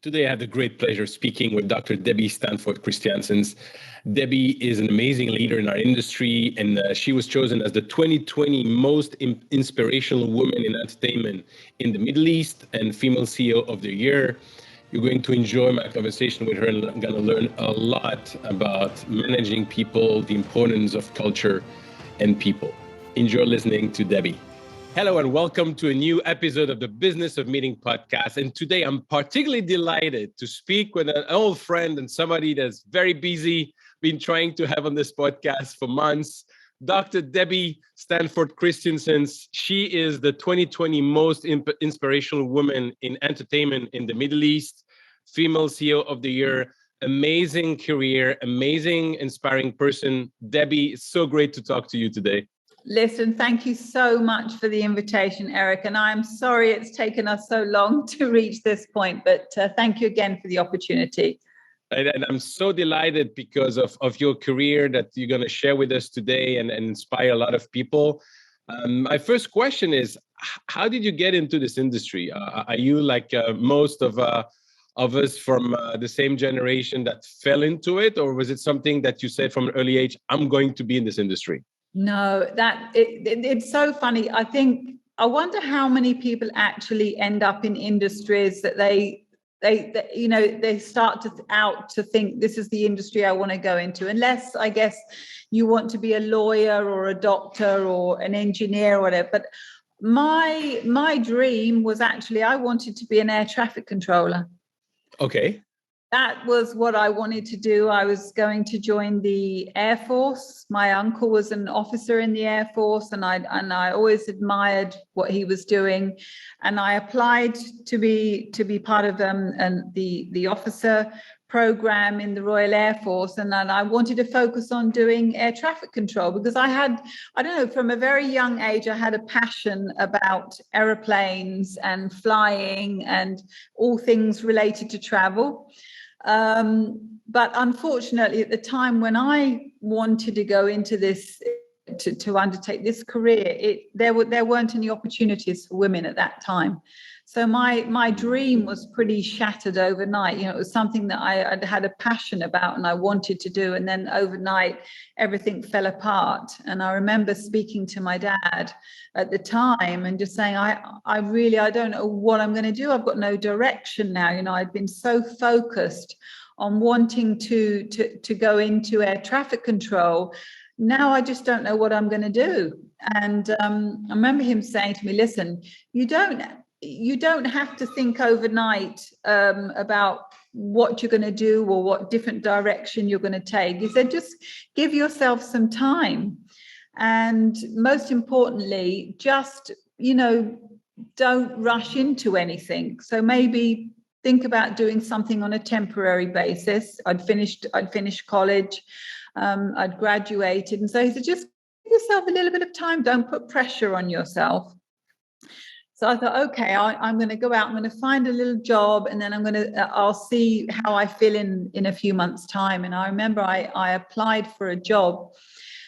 Today, I have the great pleasure of speaking with Dr. Debbie Stanford-Kristiansen. Debbie is an amazing leader in our industry, and she was chosen as the 2020 Most Inspirational Woman in Entertainment in the Middle East and Female CEO of the Year. You're going to enjoy my conversation with her, and I'm going to learn a lot about managing people, the importance of culture and people. Enjoy listening to Debbie. Hello and welcome to a new episode of the Business of Meeting podcast. And today I'm particularly delighted to speak with an old friend and somebody that's very busy, been trying to have on this podcast for months, Dr. Debbie Stanford-Kristiansen. She is the 2020 Most Inspirational Woman in Entertainment in the Middle East, Female CEO of the Year, amazing career, amazing, inspiring person. Debbie, it's so great to talk to you today. Listen, thank you so much for the invitation, Eric. And I'm sorry it's taken us so long to reach this point, but thank you again for the opportunity. And I'm so delighted because of your career that you're going to share with us today and inspire a lot of people. My first question is, how did you get into this industry? Are you like most of us from the same generation that fell into it? Or was it something that you said from an early age, I'm going to be in this industry? No, it's so funny. I wonder how many people actually end up in industries that they start to think this is the industry I want to go into, unless I guess you want to be a lawyer or a doctor or an engineer or whatever. But my dream was actually I wanted to be an air traffic controller. Okay. That was what I wanted to do. I was going to join the Air Force. My uncle was an officer in the Air Force, and I always admired what he was doing. And I applied to be part of the officer program in the Royal Air Force. And then I wanted to focus on doing air traffic control because from a very young age, I had a passion about aeroplanes and flying and all things related to travel. But unfortunately, at the time when I wanted to go into this, to undertake this career, there weren't any opportunities for women at that time. So my dream was pretty shattered overnight. It was something that I'd had a passion about and I wanted to do. And then overnight, everything fell apart. And I remember speaking to my dad at the time and just saying, I don't know what I'm going to do. I've got no direction now. I'd been so focused on wanting to go into air traffic control. Now I just don't know what I'm going to do. And I remember him saying to me, listen, you don't have to think overnight about what you're going to do or what different direction you're going to take. He said, just give yourself some time. And most importantly, just, don't rush into anything. So maybe think about doing something on a temporary basis. I'd finished college. I'd graduated. And so he said, just give yourself a little bit of time. Don't put pressure on yourself. So I thought, okay, I'm going to go out. I'm going to find a little job, and then I'll see how I feel in a few months' time. And I remember I applied for a job,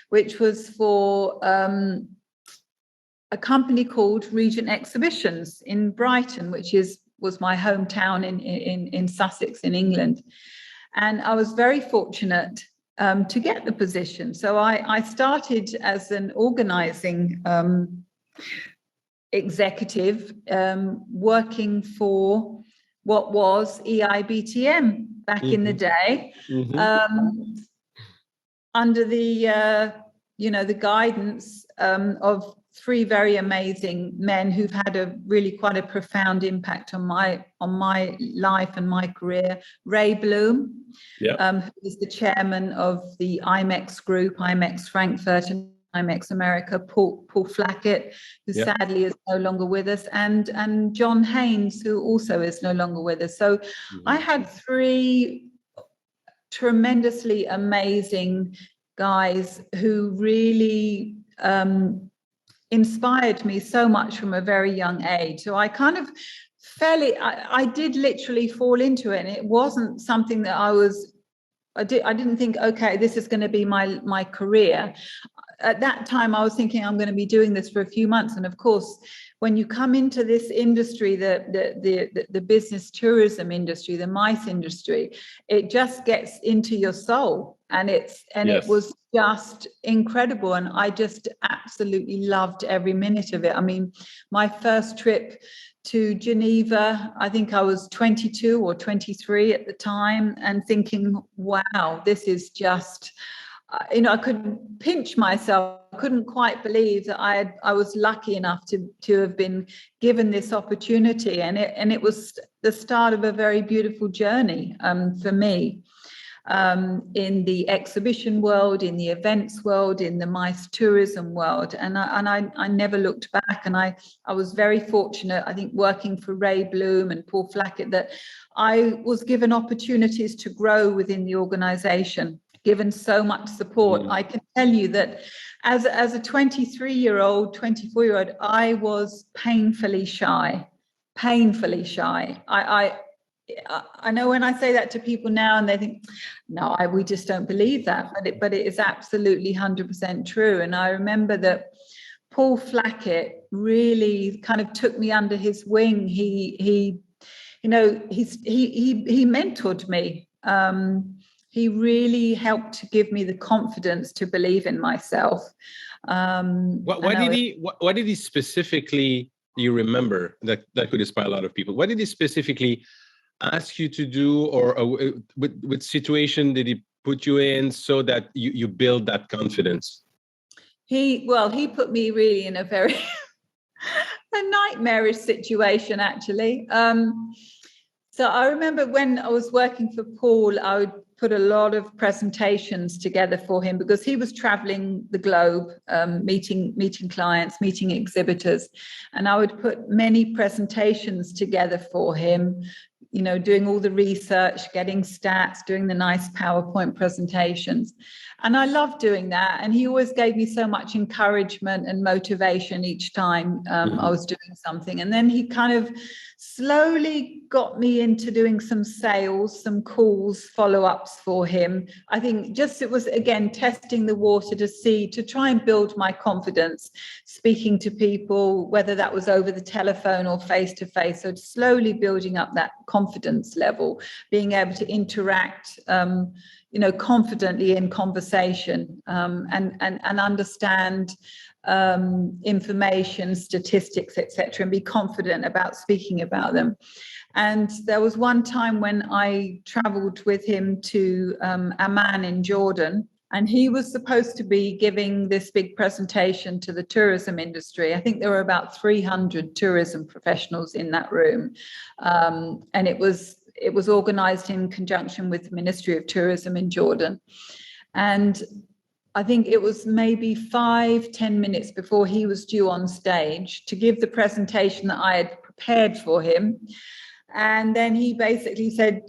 which was for a company called Regent Exhibitions in Brighton, which was my hometown in Sussex in England. And I was very fortunate to get the position. So I started as an organizing executive working for what was EIBTM back in the day, under the guidance of three very amazing men who've had quite a profound impact on my life and my career. Ray Bloom, who is the chairman of the IMEX group, IMEX Frankfurt and IMEX America, Paul Flackett, who sadly is no longer with us, and John Haynes, who also is no longer with us. So I had three tremendously amazing guys who really inspired me so much from a very young age. So I kind of I did literally fall into it, and it wasn't something that I didn't think, okay, this is going to be my career. at that time I was thinking I'm going to be doing this for a few months. And of course, when you come into this industry, the business tourism industry, the MICE industry, it just gets into your soul. And it was just incredible. And I just absolutely loved every minute of it. I mean, my first trip to Geneva, I think I was 22 or 23 at the time, and thinking, wow, this is just, I couldn't pinch myself. I couldn't quite believe that I was lucky enough to have been given this opportunity. And it was the start of a very beautiful journey for me. In the exhibition world, in the events world, in the MICE tourism world. And I never looked back. And I was very fortunate, I think, working for Ray Bloom and Paul Flackett, that I was given opportunities to grow within the organization, given so much support. I can tell you that as a 23-year-old, 24-year-old, I was painfully shy. I know when I say that to people now and they think, no, we just don't believe that, but it is absolutely 100% true. And I remember that Paul Flackett really kind of took me under his wing. He mentored me. He really helped to give me the confidence to believe in myself. What did he specifically, you remember, that could inspire a lot of people? What did he specifically ask you to do, or with situation did he put you in so that you build that confidence? He put me really in a very a nightmarish situation, actually. So I remember when I was working for Paul, I would put a lot of presentations together for him because he was traveling the globe, meeting clients, meeting exhibitors, and I would put many presentations together for him, doing all the research, getting stats, doing the nice PowerPoint presentations. And I loved doing that. And he always gave me so much encouragement and motivation each time I was doing something. And then he kind of slowly got me into doing some sales, some calls, follow-ups for him. I think it was, again, testing the water to try and build my confidence, speaking to people, whether that was over the telephone or face-to-face. So slowly building up that confidence level, being able to interact confidently in conversation, and understand information, statistics, etc., and be confident about speaking about them. And there was one time when I traveled with him to Amman in Jordan, and he was supposed to be giving this big presentation to the tourism industry. I think there were about 300 tourism professionals in that room, and it was organized in conjunction with the Ministry of Tourism in Jordan. And I think it was maybe 5-10 minutes before he was due on stage to give the presentation that I had prepared for him. And then he basically said,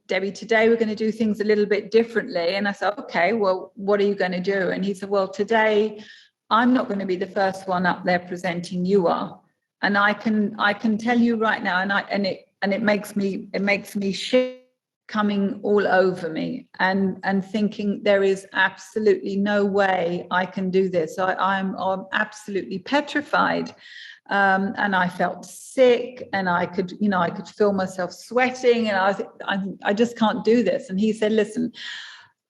Debbie, today we're going to do things a little bit differently. And I said, okay, well, what are you going to do? And he said, well, today I'm not going to be the first one up there presenting, you are. And I can tell you right now, and it makes me shit coming all over me, and thinking there is absolutely no way I can do this. I'm absolutely petrified, and I felt sick, and I could feel myself sweating, and I just can't do this. And he said, listen,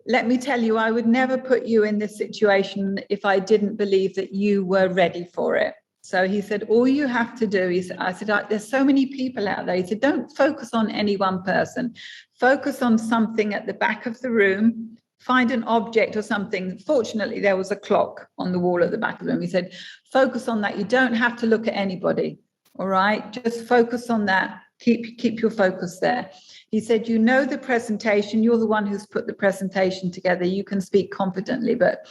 let me tell you, I would never put you in this situation if I didn't believe that you were ready for it. So he said, all you have to do is, I said, there's so many people out there. He said, don't focus on any one person. Focus on something at the back of the room. Find an object or something. Fortunately, there was a clock on the wall at the back of the room. He said, focus on that. You don't have to look at anybody. All right. Just focus on that. Keep your focus there. He said, the presentation. You're the one who's put the presentation together. You can speak confidently, but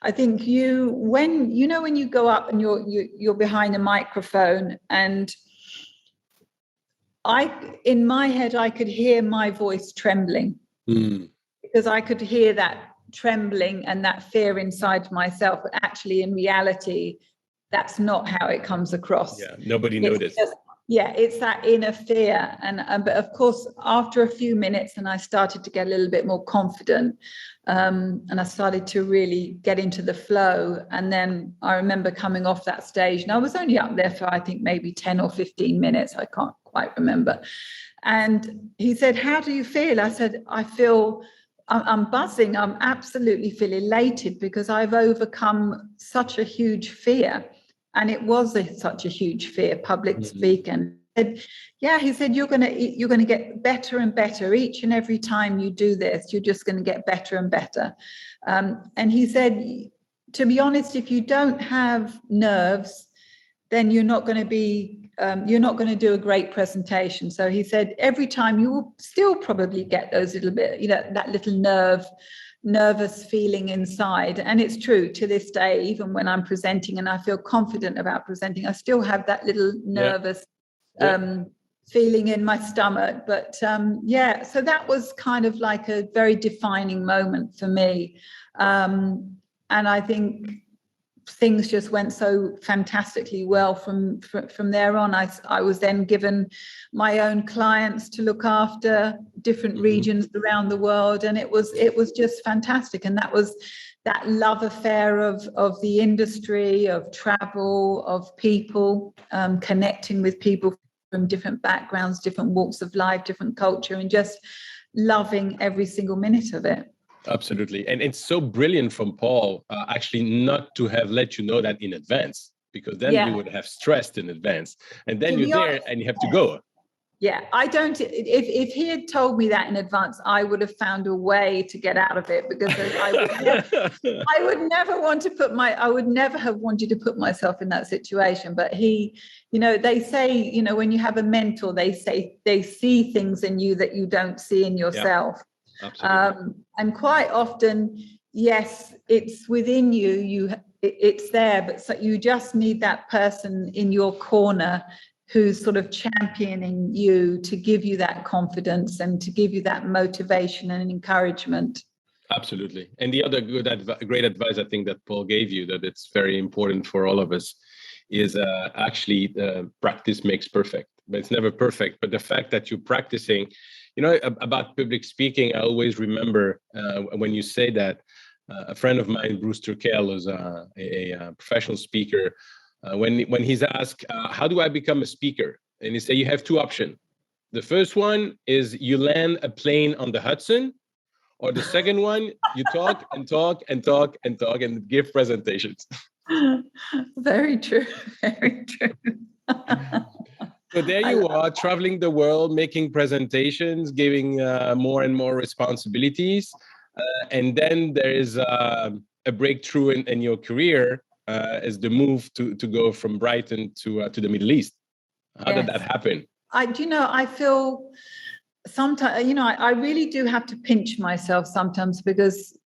I think when you go up and you're behind a microphone, and in my head, I could hear my voice trembling because I could hear that trembling and that fear inside myself. But actually, in reality, that's not how it comes across. Yeah, nobody noticed. Yeah, it's that inner fear. But of course, after a few minutes, and I started to get a little bit more confident, and I started to really get into the flow. And then I remember coming off that stage, and I was only up there for, I think, maybe 10 or 15 minutes. I can't quite remember. And he said, "How do you feel?" I said, I'm buzzing. I'm absolutely feel elated because I've overcome such a huge fear. And it was such a huge fear, public speaking. Yeah, he said, you're gonna get better and better each and every time you do this. You're just going to get better and better. And he said, to be honest, if you don't have nerves, then you're not going to do a great presentation. So he said, every time you will still probably get those little bit, that little nervous feeling inside. And it's true to this day, even when I'm presenting and I feel confident about presenting, I still have that little nervous feeling in my stomach. But so that was kind of like a very defining moment for me. And I think things just went so fantastically well from there on. I was then given my own clients to look after, different regions around the world, and it was just fantastic. And that was that love affair of the industry, of travel, of people, connecting with people from different backgrounds, different walks of life, different culture, and just loving every single minute of it. Absolutely. And it's so brilliant from Paul, actually not to have let you know that in advance, because then you would have stressed in advance. And then you're there and you have to go. Yeah, I don't. If he had told me that in advance, I would have found a way to get out of it, because I would never have wanted to put myself in that situation. But he, they say, when you have a mentor, they say they see things in you that you don't see in yourself. Yeah. Absolutely. And quite often, yes, it's within you. It's there, but so you just need that person in your corner who's sort of championing you to give you that confidence and to give you that motivation and encouragement. Absolutely. And the other great advice I think that Paul gave you, that it's very important for all of us, is actually practice makes perfect. But it's never perfect. But the fact that you're practicing, about public speaking, I always remember when you say that, a friend of mine, Bruce Turkell, is a professional speaker. When he's asked, how do I become a speaker? And he said, you have two options. The first one is you land a plane on the Hudson, or the second one, you talk and talk and talk and talk and give presentations. Very true. Very true. So there you are, traveling the world, making presentations, giving more and more responsibilities. And then there is a breakthrough in your career, as the move to go from Brighton to the Middle East. How did that happen? I feel sometimes, I really do have to pinch myself sometimes, because,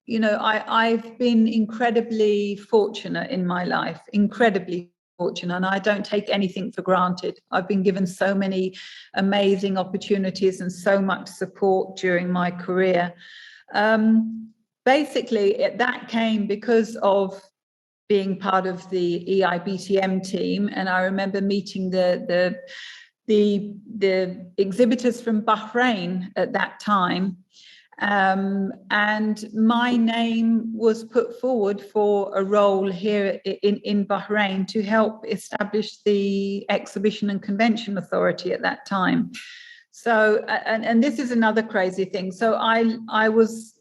I've been incredibly fortunate in my life, incredibly fortunate, and I don't take anything for granted. I've been given so many amazing opportunities and so much support during my career. Basically, that came because of being part of the EIBTM team, and I remember meeting the exhibitors from Bahrain at that time, and my name was put forward for a role here in Bahrain to help establish the Exhibition and Convention Authority at that time. So, and this is another crazy thing. So I was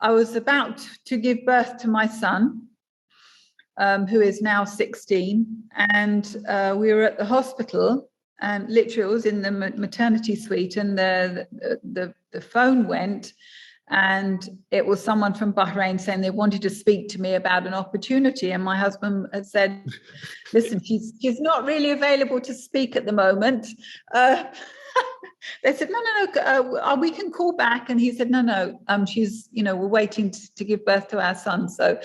about to give birth to my son, who is now 16, and we were at the hospital, and literally it was in the maternity suite, and the phone went, and it was someone from Bahrain saying they wanted to speak to me about an opportunity. And my husband had said, listen, she's not really available to speak at the moment. They said, no, we can call back. And he said, no, she's, we're waiting to give birth to our son. So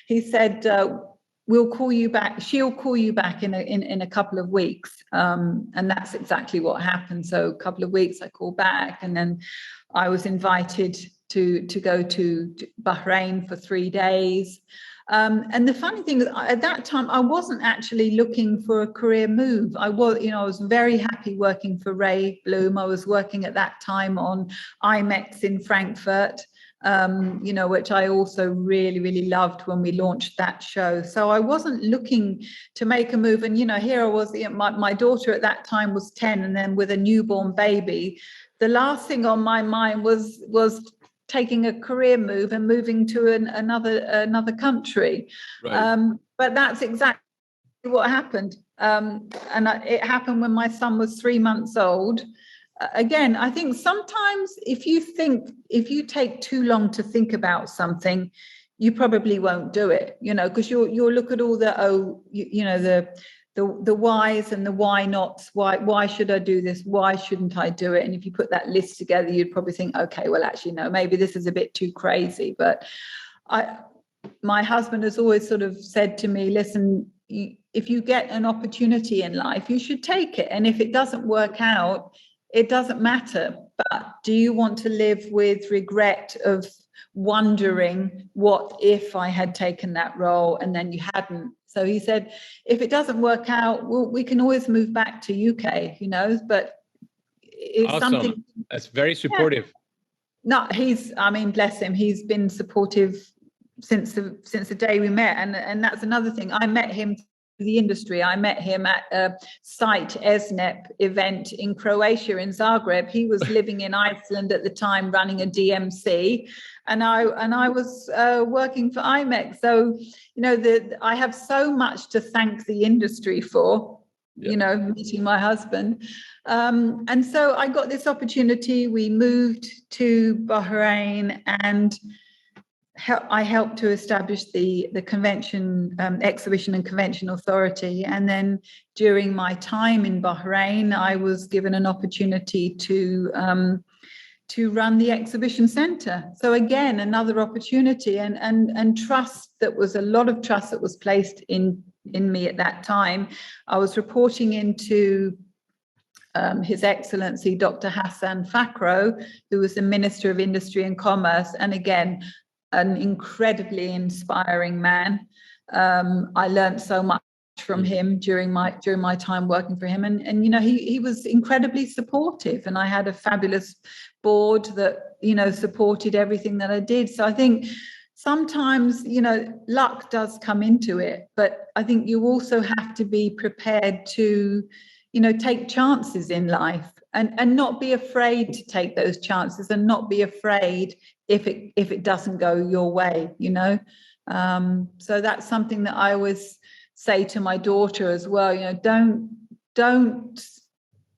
he said, we'll call you back. She'll call you back in a couple of weeks. And that's exactly what happened. So a couple of weeks I called back, and then I was invited to go to Bahrain for 3 days. And the funny thing is, at that time, I wasn't actually looking for a career move. I was very happy working for Ray Bloom. I was working at that time on IMEX in Frankfurt, which I also really, really loved when we launched that show. So I wasn't looking to make a move. And, here I was, my daughter at that time was 10, and then with a newborn baby, the last thing on my mind was taking a career move and moving to another country. Right. But that's exactly what happened. It happened when my son was 3 months old. Again, I think sometimes if you take too long to think about something, you probably won't do it, because you'll look at all the whys and the why nots. Why should I do this? Why shouldn't I do it? And if you put that list together, you'd probably think, okay, well, actually, no, maybe this is a bit too crazy. But my husband has always sort of said to me, listen, if you get an opportunity in life, you should take it. And if it doesn't work out, it doesn't matter. But do you want to live with regret of wondering what if I had taken that role and then you hadn't? So he said, if it doesn't work out, we can always move back to UK, but it's awesome. Something. That's very supportive. Yeah. No, bless him. He's been supportive since the day we met. And that's another thing. I met him through the industry. I met him at a Site ESNEP event in Croatia, in Zagreb. He was living in Iceland at the time, running a DMC. And I was working for IMEX. So, I have so much to thank the industry for, meeting my husband. And so I got this opportunity. We moved to Bahrain, and I helped to establish the convention, exhibition and convention authority. And then during my time in Bahrain, I was given an opportunity to run the exhibition center. So again, another opportunity and trust. That was a lot of trust that was placed in me at that time. I was reporting into His Excellency Dr. Hassan Fakhro, who was the Minister of Industry and Commerce, and again, an incredibly inspiring man. I learned so much from him during my time working for him, and he was incredibly supportive, and I had a fabulous board that supported everything that I did. So I think sometimes luck does come into it, but I think you also have to be prepared to take chances in life, and not be afraid to take those chances, and not be afraid if it doesn't go your way. So that's something that I always say to my daughter as well. Don't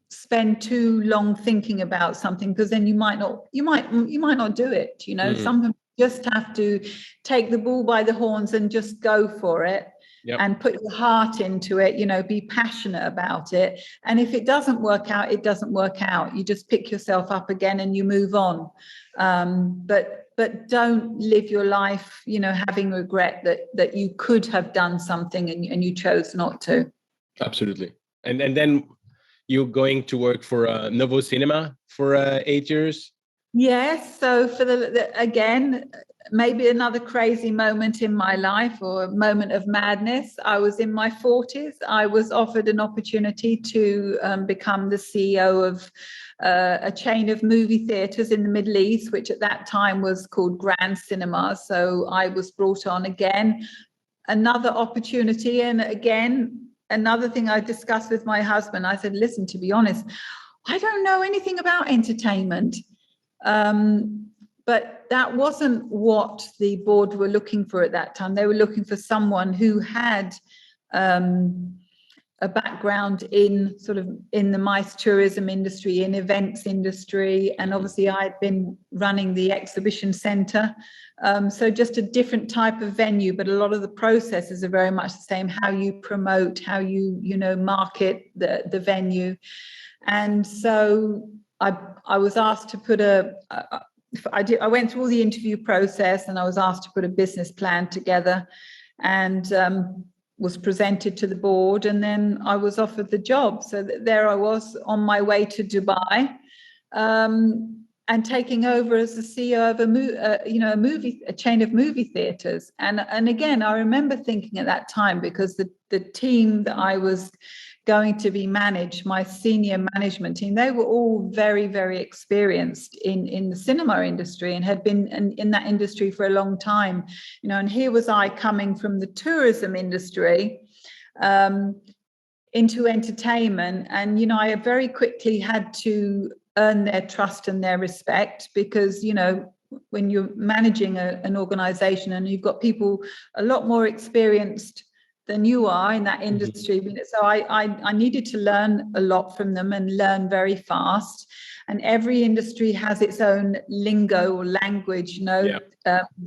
spend too long thinking about something, because then you might not do it. Sometimes you just have to take the bull by the horns and just go for it. Yep. And put your heart into it, be passionate about it. And if it doesn't work out, it doesn't work out. You just pick yourself up again and you move on. But don't live your life, having regret that you could have done something and you chose not to. Absolutely. And then you're going to work for Novo Cinema for 8 years? Yes. So for again, maybe another crazy moment in my life, or a moment of madness. I was in my 40s. I was offered an opportunity to become the CEO of a chain of movie theatres in the Middle East, which at that time was called Grand Cinema. So I was brought on again, another opportunity. And again, another thing I discussed with my husband, I said, listen, to be honest, I don't know anything about entertainment. But that wasn't what the board were looking for at that time. They were looking for someone who had a background in the MICE tourism industry, in events industry. And obviously I'd been running the exhibition center. So just a different type of venue, but a lot of the processes are very much the same. How you promote, how you market the venue. And so I was asked to put I went through all the interview process, and I was asked to put a business plan together, and was presented to the board, and then I was offered the job. So there I was on my way to Dubai. and taking over as the CEO of a chain of movie theaters. And again, I remember thinking at that time, because the team that I was going to be managed, my senior management team, they were all very, very experienced in the cinema industry and had been in that industry for a long time, and here was I coming from the tourism industry into entertainment. And, I very quickly had to earn their trust and their respect, because, when you're managing an organization and you've got people a lot more experienced than you are in that industry. So I needed to learn a lot from them and learn very fast. And every industry has its own lingo or language,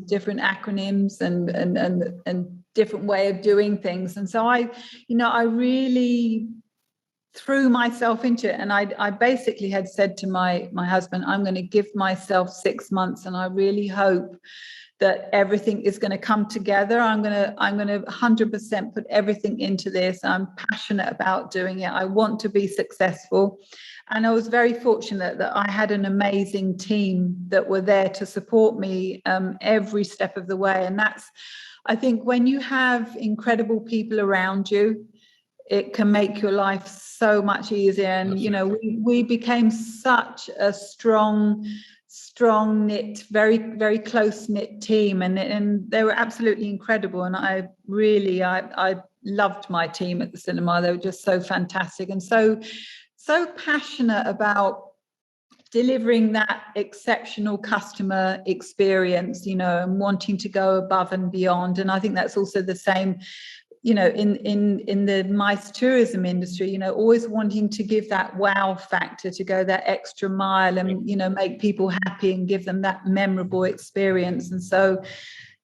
different acronyms and different way of doing things. And so I really threw myself into it. And I basically had said to my husband, I'm going to give myself 6 months, and I really hope that everything is going to come together. I'm going to 100% put everything into this. I'm passionate about doing it. I want to be successful. And I was very fortunate that I had an amazing team that were there to support me every step of the way. And that's, I think, when you have incredible people around you, it can make your life so much easier. And, we became such a strong knit, very, very close knit team. And they were absolutely incredible. And I loved my team at the cinema. They were just so fantastic and so passionate about delivering that exceptional customer experience, and wanting to go above and beyond. And I think that's also the same, in the MICE tourism industry, always wanting to give that wow factor, to go that extra mile and, make people happy and give them that memorable experience. And so,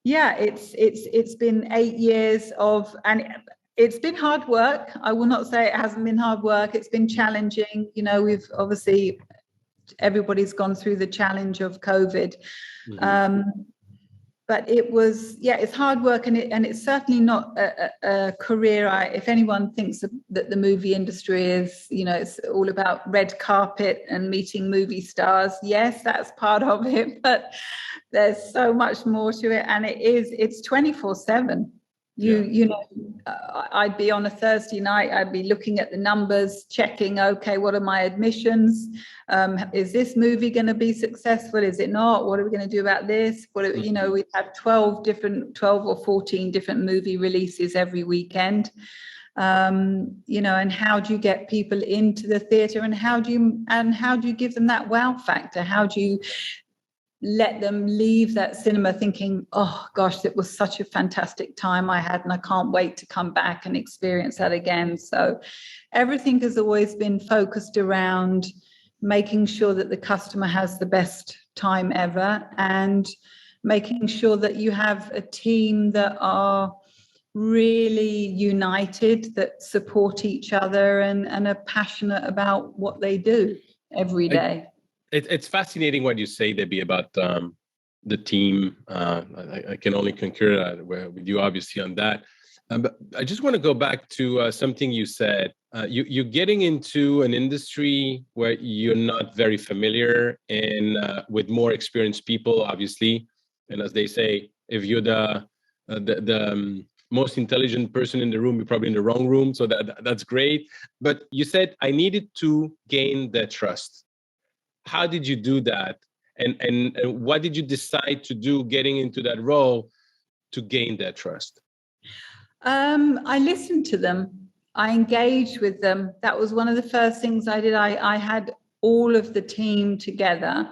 it's been 8 years and it's been hard work. I will not say it hasn't been hard work. It's been challenging. We've obviously, everybody's gone through the challenge of COVID. But it was, it's hard work, and it's certainly not a career. If anyone thinks that the movie industry is, it's all about red carpet and meeting movie stars, yes, that's part of it, but there's so much more to it, and it's 24/7. I'd be on a Thursday night, I'd be looking at the numbers, checking, okay, what are my admissions? Is this movie going to be successful? Is it not? What are we going to do about this? We have 12 or 14 different movie releases every weekend. And how do you get people into the theatre, and how do you give them that wow factor? How do you let them leave that cinema thinking, oh gosh, it was such a fantastic time I had, and I can't wait to come back and experience that again. So everything has always been focused around making sure that the customer has the best time ever, and making sure that you have a team that are really united, that support each other and are passionate about what they do every day. It's fascinating what you say, Debbie, about the team. I can only concur with you, obviously, on that. But I just want to go back to something you said. You're getting into an industry where you're not very familiar, and with more experienced people, obviously. And as they say, if you're the most intelligent person in the room, you're probably in the wrong room. So that's great. But you said, I needed to gain their trust. How did you do that? And what did you decide to do getting into that role to gain their trust? I listened to them. I engaged with them. That was one of the first things I did. I had all of the team together,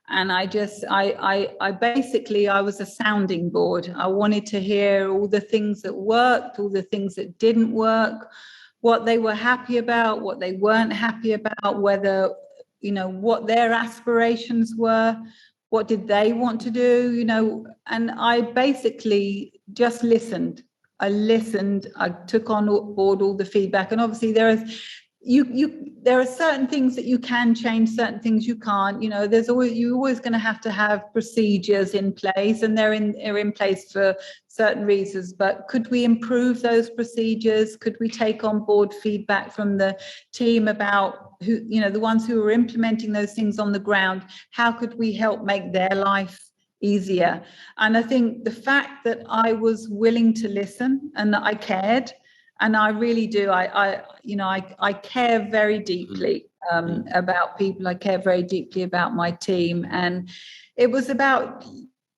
and I basically was a sounding board. I wanted to hear all the things that worked, all the things that didn't work, what they were happy about, what they weren't happy about, whether, what their aspirations were, what did they want to do, and I basically just listened. I listened, I took on board all the feedback. And obviously there are certain things that you can change, certain things you can't. You know, you're always going to have procedures in place, and they're in place for certain reasons. But could we improve those procedures? Could we take on board feedback from the team about who, you know, the ones who are implementing those things on the ground? How could we help make their life easier? And I think the fact that I was willing to listen and that I cared, and I really do. I care very deeply about people. I care very deeply about my team. And it was about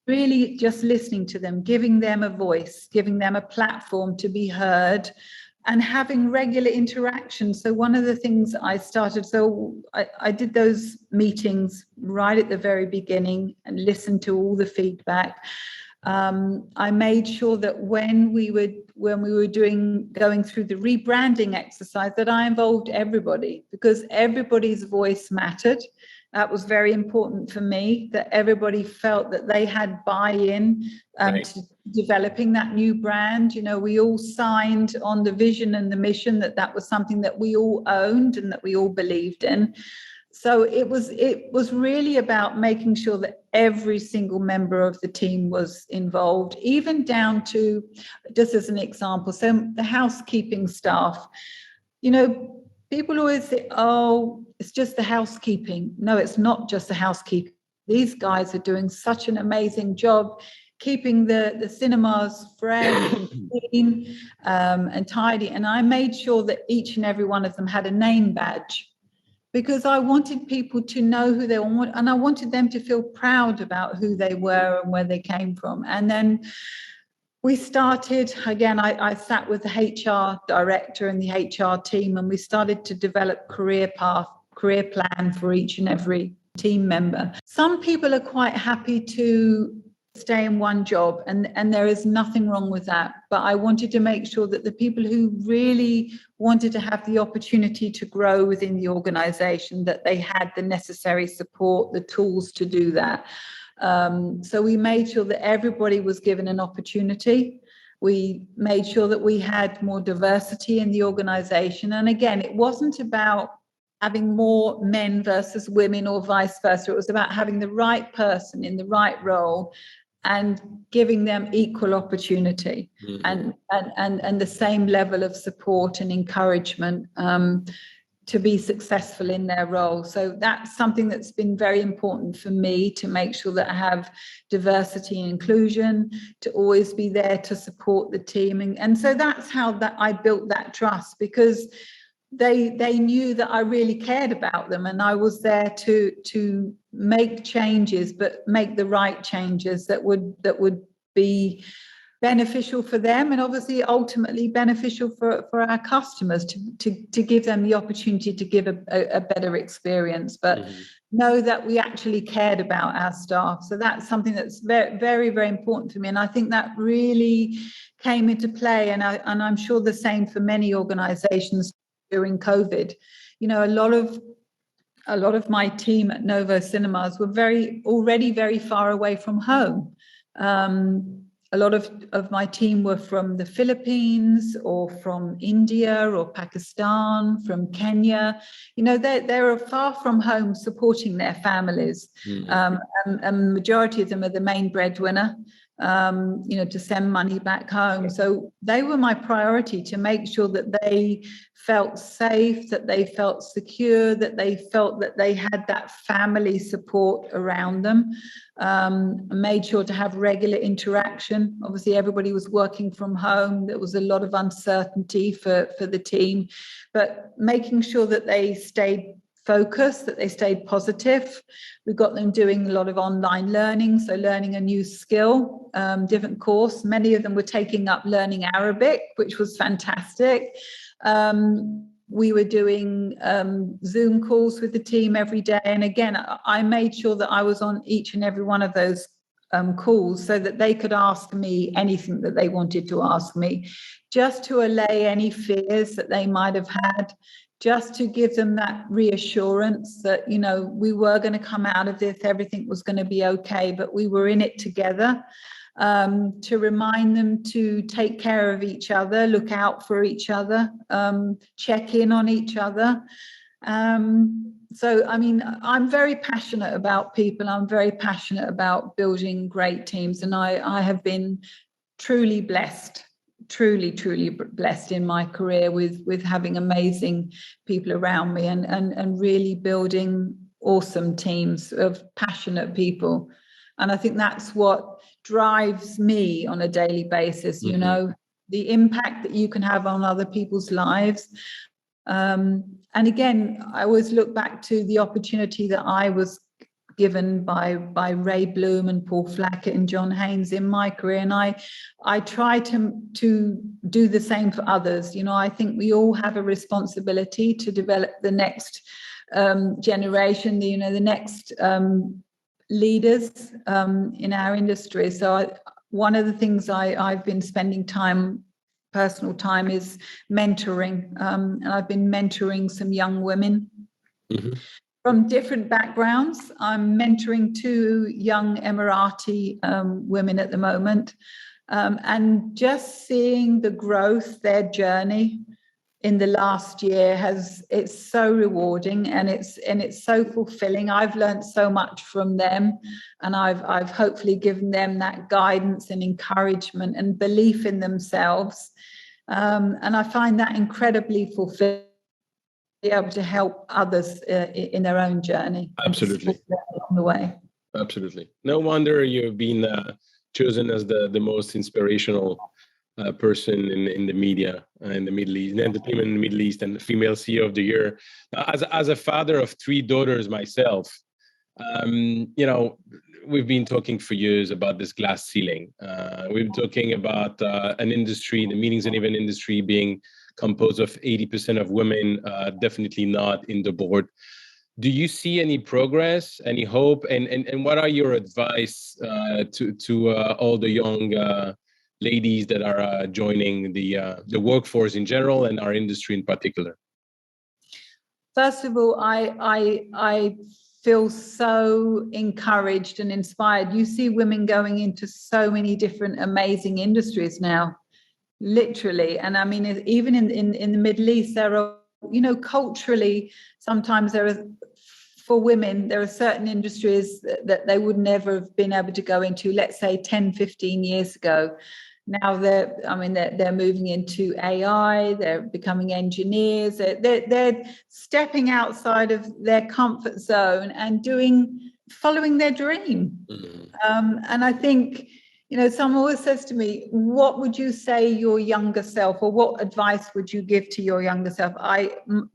really just listening to them, giving them a voice, giving them a platform to be heard, and having regular interaction. So one of the things I started, I did those meetings right at the very beginning and listened to all the feedback. I made sure that when we were going through the rebranding exercise, that I involved everybody, because everybody's voice mattered. That was very important for me, that everybody felt that they had buy-in to developing that new brand. You know, we all signed on the vision and the mission, that was something that we all owned and that we all believed in. So it was really about making sure that every single member of the team was involved, even down to, just as an example, so the housekeeping staff. You know, people always say, oh, it's just the housekeeping. No, it's not just the housekeeping. These guys are doing such an amazing job keeping the cinemas fresh and clean and tidy. And I made sure that each and every one of them had a name badge, because I wanted people to know who they were, and I wanted them to feel proud about who they were and where they came from. And then we started, again, I sat with the HR director and the HR team, and we started to develop career plan for each and every team member. Some people are quite happy to stay in one job, and there is nothing wrong with that. But I wanted to make sure that the people who really wanted to have the opportunity to grow within the organization, that they had the necessary support, the tools to do that. So we made sure that everybody was given an opportunity. We made sure that we had more diversity in the organization. And again, it wasn't about having more men versus women or vice versa. It was about having the right person in the right role and giving them equal opportunity and the same level of support and encouragement to be successful in their role. So that's something that's been very important for me, to make sure that I have diversity and inclusion, to always be there to support the team. And so that's how that I built that trust, because they knew that I really cared about them, and I was there to make changes, but make the right changes that would be beneficial for them, and obviously ultimately beneficial for our customers, to give them the opportunity to give a better experience, but know that we actually cared about our staff. So that's something that's very, very, very important to me, and I think that really came into play, and I'm sure the same for many organizations during COVID. You know, a lot of my team at Novo Cinemas were already very far away from home. A lot of my team were from the Philippines or from India or Pakistan, from Kenya. You know, they're far from home supporting their families. And the majority of them are the main breadwinner, you know, to send money back home. So they were my priority, to make sure that they felt safe, that they felt secure, that they felt that they had that family support around them. Made sure to have regular interaction. Obviously, everybody was working from home. There was a lot of uncertainty for the team, but making sure that they stayed focused, that they stayed positive. We got them doing a lot of online learning, so learning a new skill, different course. Many of them were taking up learning Arabic, which was fantastic. We were doing Zoom calls with the team every day. And again, I made sure that I was on each and every one of those calls, so that they could ask me anything that they wanted to ask me, just to allay any fears that they might have had, just to give them that reassurance that, you know, we were going to come out of this, everything was going to be okay, but we were in it together. to remind them to take care of each other, look out for each other, check in on each other. So, I mean, I'm very passionate about people. I'm very passionate about building great teams. And I have been truly blessed, truly blessed in my career with having amazing people around me and really building awesome teams of passionate people. And I think that's what drives me on a daily basis, you know, the impact that you can have on other people's lives. And again, I always look back to the opportunity that I was given by Ray Bloom and Paul Flackett and John Haynes in my career, and I try to do the same for others. You know, I think we all have a responsibility to develop the next generation, the next leaders in our industry. So one of the things I've been spending personal time is mentoring, and I've been mentoring some young women from different backgrounds. I'm mentoring 2 young Emirati women at the moment, and just seeing the growth, their journey in the last year it's so rewarding, and it's so fulfilling. I've learned so much from them, and I've hopefully given them that guidance and encouragement and belief in themselves. And I find that incredibly fulfilling, be able to help others in their own journey. Absolutely. On the way. Absolutely. No wonder you've been chosen as the most inspirational person in the media in the Middle East, in entertainment in the Middle East, and the female CEO of the year. As a father of 3 daughters myself, you know, we've been talking for years about this glass ceiling. We've been talking about an industry, the meetings and event industry, being composed of 80% of women, definitely not in the board. Do you see any progress, any hope, and what are your advice to all the young ladies that are joining the workforce in general and our industry in particular? First of all, I feel so encouraged and inspired. You see women going into so many different amazing industries now, literally. And I mean, even in the Middle East, there are, you know, culturally, sometimes for women, there are certain industries that they would never have been able to go into, let's say 10, 15 years ago. Now they're moving into AI, they're becoming engineers, they're stepping outside of their comfort zone and following their dream. And I think, you know, someone always says to me, what would you say your younger self, or what advice would you give to your younger self?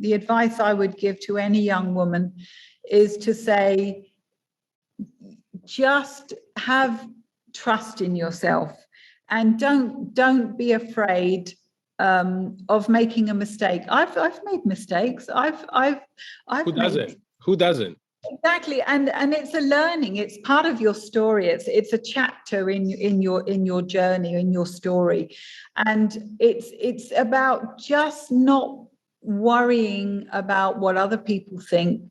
The advice I would give to any young woman is to say, just have trust in yourself. And don't be afraid of making a mistake. I've made mistakes. Who doesn't? Exactly. And it's a learning. It's part of your story. It's a chapter in your journey, in your story. And it's about just not worrying about what other people think.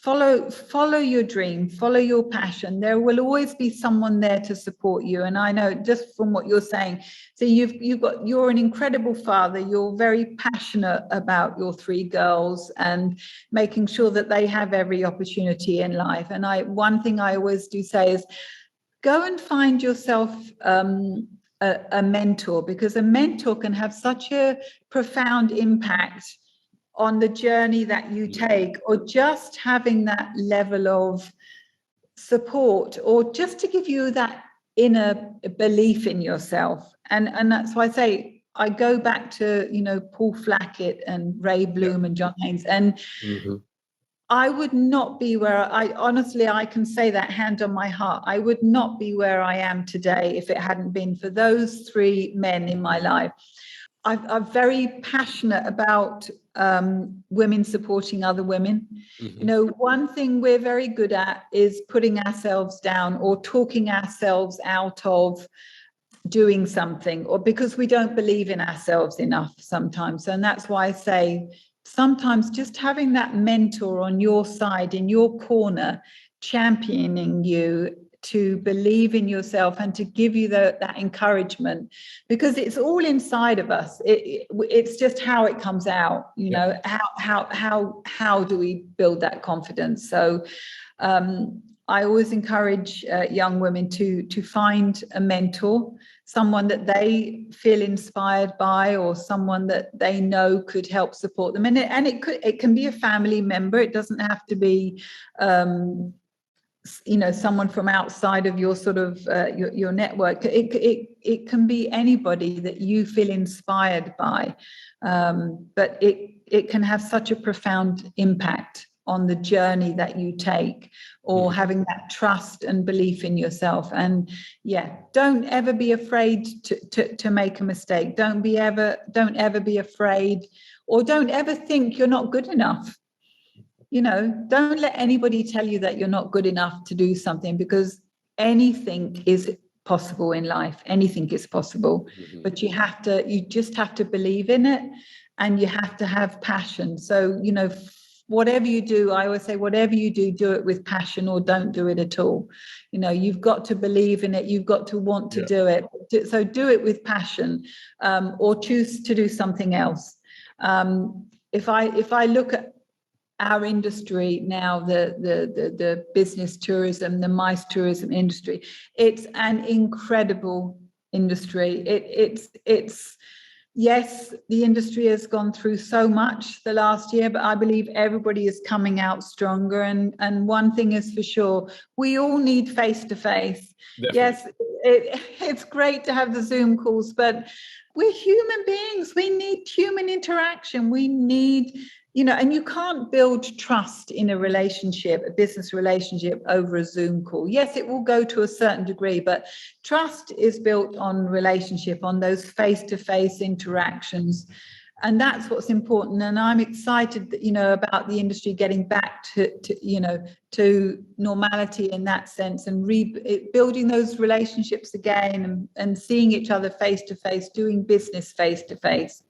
Follow your dream, follow your passion. There will always be someone there to support you. And I know, just from what you're saying, so you're an incredible father. You're very passionate about your 3 girls and making sure that they have every opportunity in life. And one thing I always do say is, go and find yourself a mentor, because a mentor can have such a profound impact on the journey that you take, or just having that level of support, or just to give you that inner belief in yourself. And that's why I say, I go back to, you know, Paul Flackett and Ray Bloom and John Haynes, and I would not be where I can say that, hand on my heart, I would not be where I am today if it hadn't been for those 3 men in my life. I'm very passionate about women supporting other women. You know, one thing we're very good at is putting ourselves down or talking ourselves out of doing something, or because we don't believe in ourselves enough sometimes. And that's why I say, sometimes just having that mentor on your side, in your corner, championing you, to believe in yourself and to give you that encouragement, because it's all inside of us. It's just how it comes out, you know. How do we build that confidence? So I always encourage young women to find a mentor, someone that they feel inspired by, or someone that they know could help support them. And it can be a family member. It doesn't have to be, you know, someone from outside of your sort of your network. It can be anybody that you feel inspired by, but it can have such a profound impact on the journey that you take, or having that trust and belief in yourself. And don't ever be afraid to make a mistake. Don't ever be afraid, or don't ever think you're not good enough. You know, don't let anybody tell you that you're not good enough to do something, because anything is possible in life. Anything is possible, but you just have to believe in it, and you have to have passion. So, you know, whatever you do, I always say, whatever you do, do it with passion, or don't do it at all. You know, you've got to believe in it. You've got to want to do it. So do it with passion, or choose to do something else. If I look at our industry now, the business tourism, the MICE tourism industry, it's an incredible industry. It's yes, the industry has gone through so much the last year, but I believe everybody is coming out stronger. And one thing is for sure, we all need face-to-face. Yes, it's great to have the Zoom calls, but we're human beings. We need human interaction. We need, you know, and you can't build trust in a relationship, a business relationship, over a Zoom call. Yes, it will go to a certain degree, but trust is built on relationship, on those face-to-face interactions. And that's what's important. And I'm excited that, you know, about the industry getting back to normality in that sense, and building those relationships again, and seeing each other face-to-face, doing business face-to-face.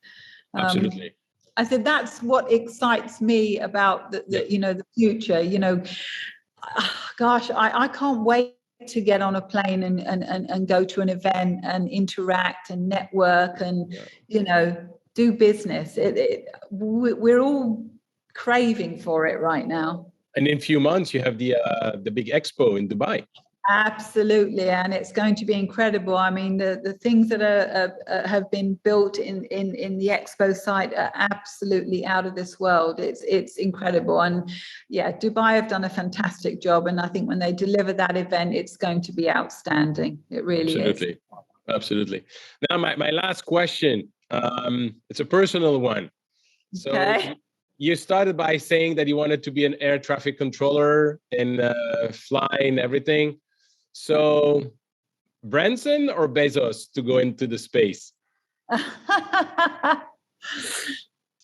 Absolutely. I said, that's what excites me about the future. You know, gosh, I can't wait to get on a plane and go to an event and interact and network and, you know, do business. We're all craving for it right now. And in a few months, you have the big expo in Dubai. Absolutely, and it's going to be incredible. I mean, the things that have been built in the expo site are absolutely out of this world. It's incredible, and Dubai have done a fantastic job. And I think when they deliver that event, it's going to be outstanding. It really is. Absolutely. Now, my last question. It's a personal one. So. Okay. You started by saying that you wanted to be an air traffic controller and fly and everything. So, Branson or Bezos to go into the space?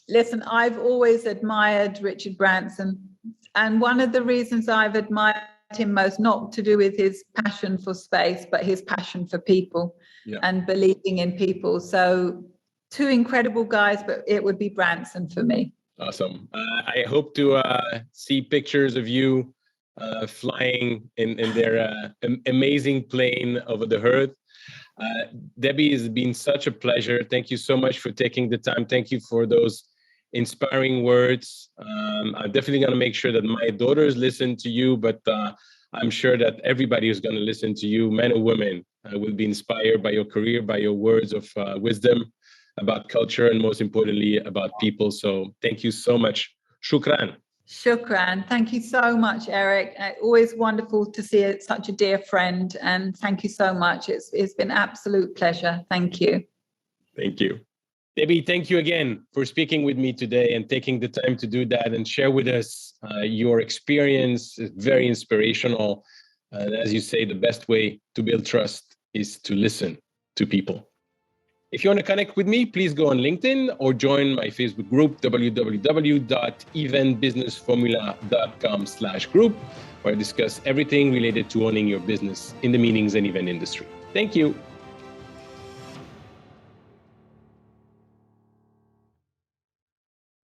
Listen, I've always admired Richard Branson. And one of the reasons I've admired him most, not to do with his passion for space, but his passion for people and believing in people. So, two incredible guys, but it would be Branson for me. Awesome. I hope to see pictures of you flying in their amazing plane over the earth. Debbie, it's been such a pleasure. Thank you so much for taking the time. Thank you for those inspiring words. I'm definitely going to make sure that my daughters listen to you, but I'm sure that everybody who's going to listen to you, men and women, will be inspired by your career, by your words of wisdom about culture, and most importantly, about people. So thank you so much. Shukran. Shukran. Thank you so much, Eric. Always wonderful to see such a dear friend. And thank you so much. It's been an absolute pleasure. Thank you. Thank you. Debbie, thank you again for speaking with me today and taking the time to do that and share with us your experience. It's very inspirational. As you say, the best way to build trust is to listen to people. If you want to connect with me, please go on LinkedIn or join my Facebook group, www.eventbusinessformula.com/group, where I discuss everything related to owning your business in the meetings and event industry. Thank you.